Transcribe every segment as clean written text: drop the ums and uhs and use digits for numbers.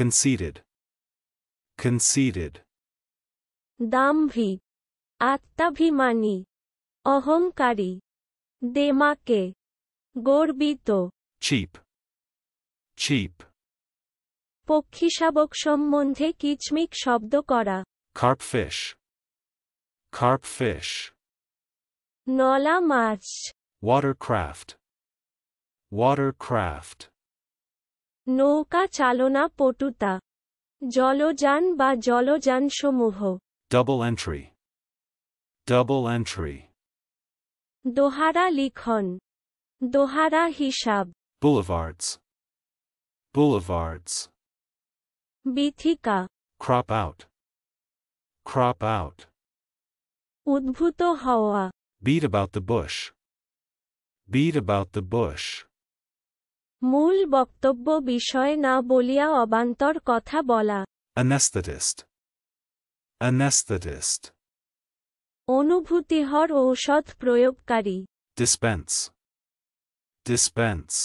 conceited, conceited, দাম্ভিক, আত্মাভিমানী, অহংকারী, দেমাকে, গর্বিত, cheap, cheap, পক্ষীশাবক সম্বন্ধে কিচমিক শব্দ করা, carp fish, carp fish, নলা মাছ, watercraft, watercraft, নৌকা চালনা পটুতা, জলযান বা জলযানসমূহ, double entry, double entry, দোহারা লিখন, দোহারা হিসাব, boulevards, boulevards, Bithika, crop out, crop out, উদ্ভূত হওয়া, beat about the bush, beat about the bush, মূল বক্তব্য বিষয় না বলিয়া অবান্তর কথা বলা, anesthetist, anesthetist, অনুভূতিহর ঔষধ প্রয়োগকারী, dispense, dispense,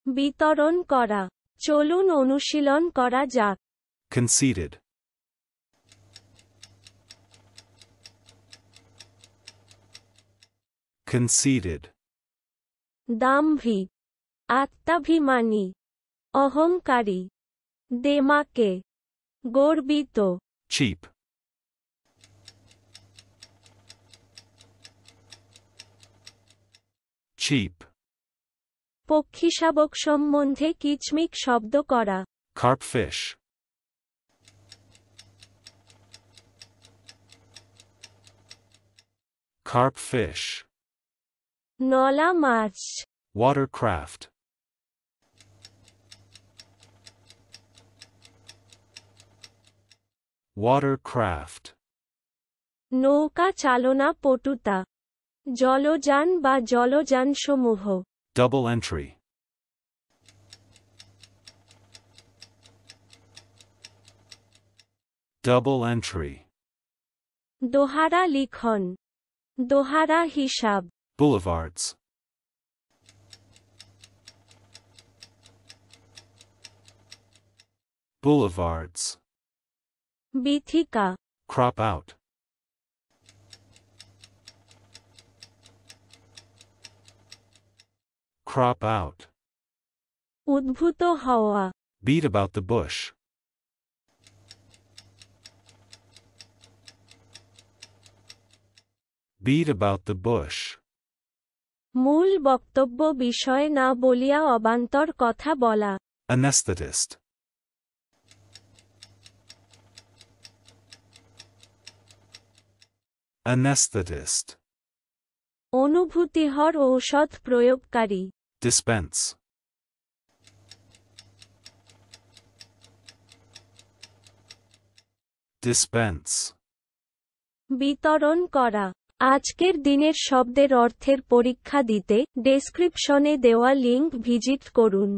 বিতরণ করা, চলুন অনুশীলন করা যাক, conceited, conceited, দাম্ভিক, আত্মাভিমানী, অহংকারী, দেমাকে, গর্বিত, cheap, cheap, পক্ষীশাবক সম্বন্ধে কিচমিক শব্দ করা, carp fish, carp fish, নলা মাছ, watercraft, watercraft, নৌকা চালনা পটুতা, জলযান বা জলযানসমূহ, double entry, double entry, দোহারা লিখন, দোহারা হিসাব, boulevards, boulevards, Bithika, crop out, crop out, উদ্ভূত হওয়া, beat about the bush, beat about the bush, মূল বক্তব্য বিষয় না বলিয়া অবান্তর কথা বলা, anesthetist, anesthetist, অনুভূতিহর ঔষধ প্রয়োগকারী, dispense, dispense, বিতরণ করা। আজকের দিনের শব্দের অর্থের পরীক্ষা দিতে ডেসক্রিপশনে দেওয়া লিংক ভিজিট করুন।